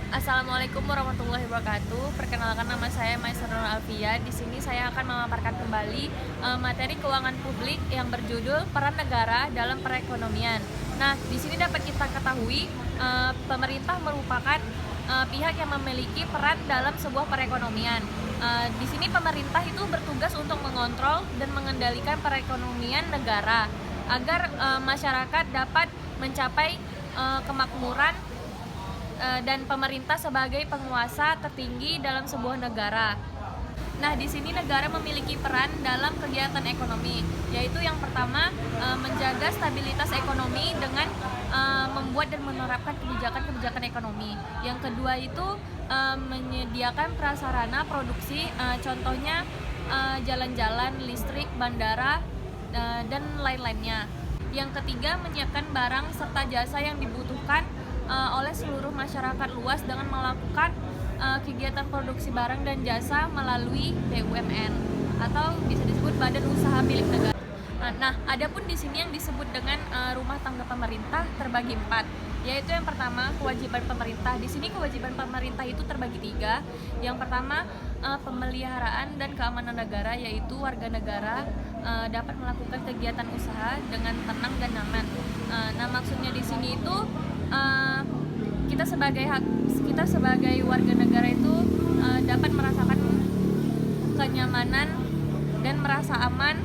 Assalamualaikum warahmatullahi wabarakatuh. Perkenalkan, nama saya Maisarul Alfia. Di sini saya akan memaparkan kembali materi keuangan publik yang berjudul Peran Negara dalam Perekonomian. Nah, di sini dapat kita ketahui pemerintah merupakan pihak yang memiliki peran dalam sebuah perekonomian. Di sini pemerintah itu bertugas untuk mengontrol dan mengendalikan perekonomian negara agar masyarakat dapat mencapai kemakmuran dan pemerintah sebagai penguasa tertinggi dalam sebuah negara. Nah, di sini negara memiliki peran dalam kegiatan ekonomi, yaitu yang pertama menjaga stabilitas ekonomi dengan membuat dan menerapkan kebijakan-kebijakan ekonomi. Yang kedua itu menyediakan prasarana produksi, contohnya jalan-jalan, listrik, bandara, dan lain-lainnya. Yang ketiga, menyiapkan barang serta jasa yang dibutuhkan oleh seluruh masyarakat luas dengan melakukan kegiatan produksi barang dan jasa melalui BUMN atau bisa disebut badan usaha milik negara. Nah, adapun di sini yang disebut dengan rumah tangga pemerintah terbagi 4, yaitu yang pertama kewajiban pemerintah. Di sini kewajiban pemerintah itu terbagi 3. Yang pertama pemeliharaan dan keamanan negara, yaitu warga negara dapat melakukan kegiatan usaha dengan tenang dan nyaman. Nah, maksudnya di sini itu kita sebagai warga negara itu dapat merasakan kenyamanan dan merasa aman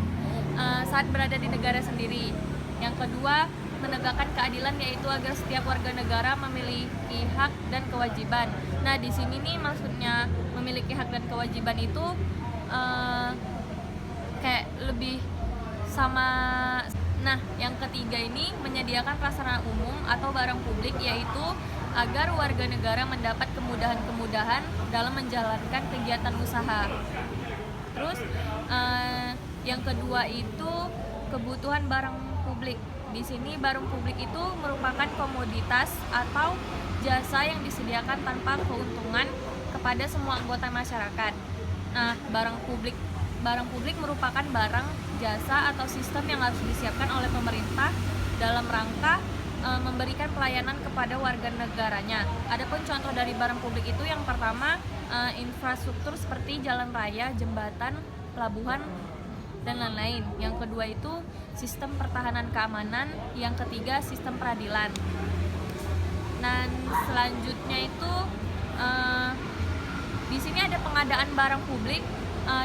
saat berada di negara sendiri. Yang kedua, menegakkan keadilan, yaitu agar setiap warga negara memiliki hak dan kewajiban. Nah, di sini nih maksudnya memiliki hak dan kewajiban itu kayak lebih sama. Nah, yang ketiga ini menyediakan prasarana umum atau barang publik, yaitu agar warga negara mendapat kemudahan-kemudahan dalam menjalankan kegiatan usaha. Terus yang kedua itu kebutuhan barang publik. Di sini barang publik itu merupakan komoditas atau jasa yang disediakan tanpa keuntungan kepada semua anggota masyarakat. Nah, barang publik merupakan barang, jasa, atau sistem yang harus disiapkan oleh pemerintah dalam rangka memberikan pelayanan kepada warga negaranya. Adapun contoh dari barang publik itu yang pertama infrastruktur seperti jalan raya, jembatan, pelabuhan, dan lain-lain. Yang kedua itu sistem pertahanan keamanan. Yang ketiga sistem peradilan. Dan selanjutnya itu di sini ada pengadaan barang publik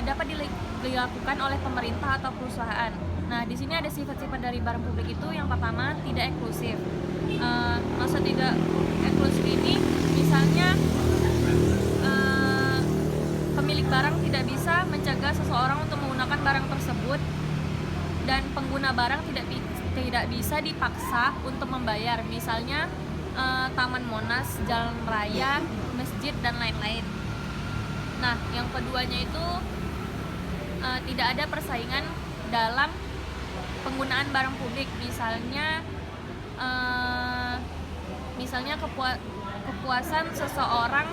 dapat dilakukan oleh pemerintah atau perusahaan. Nah, di sini ada sifat-sifat dari barang publik itu. Yang pertama, tidak eksklusif. Maksud tidak eksklusif ini misalnya pemilik barang tidak bisa mencegah seseorang untuk menggunakan barang tersebut, dan pengguna barang tidak bisa dipaksa untuk membayar. Misalnya Taman Monas, jalan raya, masjid, dan lain-lain. Nah, yang keduanya itu tidak ada persaingan dalam penggunaan barang publik. Misalnya kepuasan seseorang,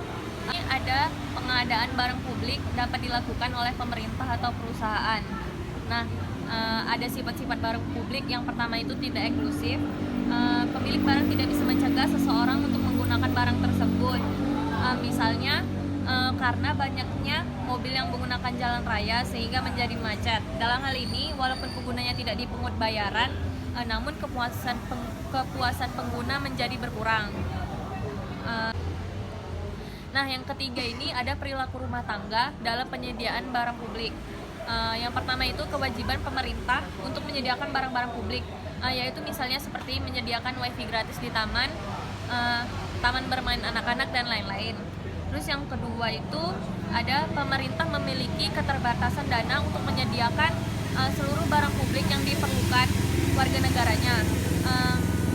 ada pengadaan barang publik dapat dilakukan oleh pemerintah atau perusahaan. Nah, ada sifat-sifat barang publik. Yang pertama itu tidak eksklusif. Pemilik barang tidak bisa mencegah seseorang untuk menggunakan barang tersebut. Misalnya karena banyaknya mobil yang menggunakan jalan raya sehingga menjadi macet. Dalam hal ini, walaupun penggunanya tidak dipungut bayaran, namun kepuasan pengguna menjadi berkurang. Nah, yang ketiga ini ada perilaku rumah tangga dalam penyediaan barang publik. Yang pertama itu kewajiban pemerintah untuk menyediakan barang-barang publik, yaitu misalnya seperti menyediakan wifi gratis di taman bermain anak-anak, dan lain-lain. Terus yang kedua itu ada pemerintah memiliki keterbatasan dana untuk menyediakan seluruh barang publik yang diperlukan warga negaranya.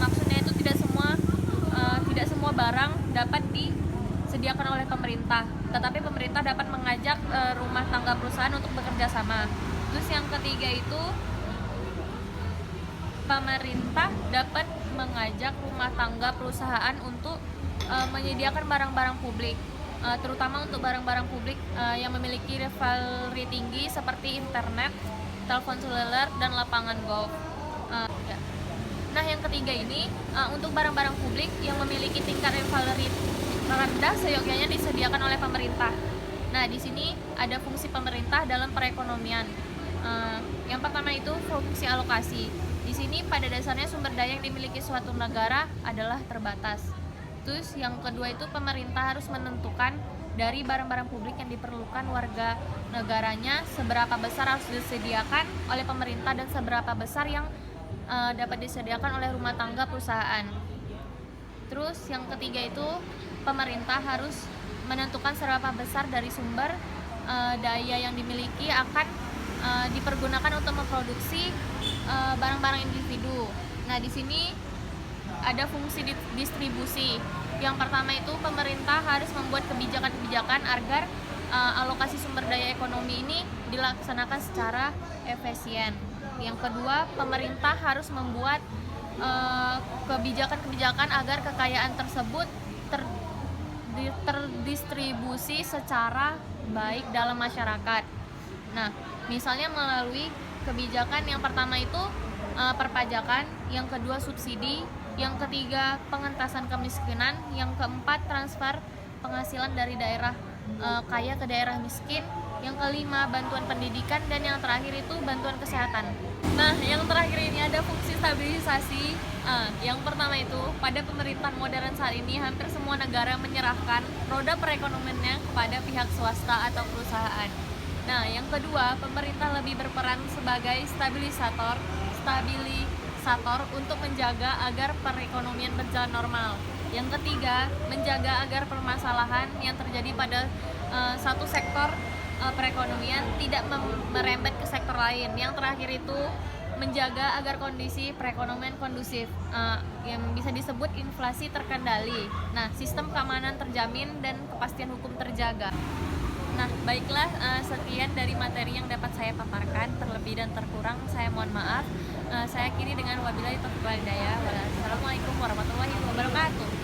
Maksudnya itu tidak semua barang dapat disediakan oleh pemerintah, tetapi pemerintah dapat mengajak rumah tangga perusahaan untuk bekerja sama. Terus yang ketiga itu pemerintah dapat mengajak rumah tangga perusahaan untuk menyediakan barang-barang publik, terutama untuk barang-barang publik yang memiliki rivalry tinggi seperti internet, telepon seluler, dan lapangan golf. Nah, yang ketiga ini untuk barang-barang publik yang memiliki tingkat rivalry terendah seyogyanya disediakan oleh pemerintah. Nah, di sini ada fungsi pemerintah dalam perekonomian. Yang pertama itu fungsi alokasi. Di sini pada dasarnya sumber daya yang dimiliki suatu negara adalah terbatas. Terus yang kedua itu pemerintah harus menentukan dari barang-barang publik yang diperlukan warga negaranya seberapa besar harus disediakan oleh pemerintah dan seberapa besar yang dapat disediakan oleh rumah tangga perusahaan. Terus yang ketiga itu pemerintah harus menentukan seberapa besar dari sumber daya yang dimiliki akan dipergunakan untuk memproduksi barang-barang individu. Nah, di sini ada fungsi distribusi. Yang pertama itu pemerintah harus membuat kebijakan-kebijakan agar alokasi sumber daya ekonomi ini dilaksanakan secara efisien. Yang kedua, pemerintah harus membuat kebijakan-kebijakan agar kekayaan tersebut terdistribusi secara baik dalam masyarakat. Nah, misalnya melalui kebijakan yang pertama itu perpajakan, yang kedua subsidi, yang ketiga pengentasan kemiskinan, yang keempat transfer penghasilan dari daerah kaya ke daerah miskin, yang kelima bantuan pendidikan, dan yang terakhir itu bantuan kesehatan. Nah, yang terakhir ini ada fungsi stabilisasi. Yang pertama itu pada pemerintahan modern saat ini hampir semua negara menyerahkan roda perekonomiannya kepada pihak swasta atau perusahaan. Nah, yang kedua, pemerintah lebih berperan sebagai stabilisator untuk menjaga agar perekonomian berjalan normal. Yang ketiga, menjaga agar permasalahan yang terjadi pada satu sektor perekonomian tidak merembet ke sektor lain. Yang terakhir itu menjaga agar kondisi perekonomian kondusif, yang bisa disebut inflasi terkendali. Nah, sistem keamanan terjamin dan kepastian hukum terjaga. Nah, baiklah, sekian dari materi yang dapat saya paparkan. Terlebih dan terkurang saya mohon maaf. Saya akhiri dengan wabillahi taufiq wal hidayah. Wassalamualaikum warahmatullahi wabarakatuh.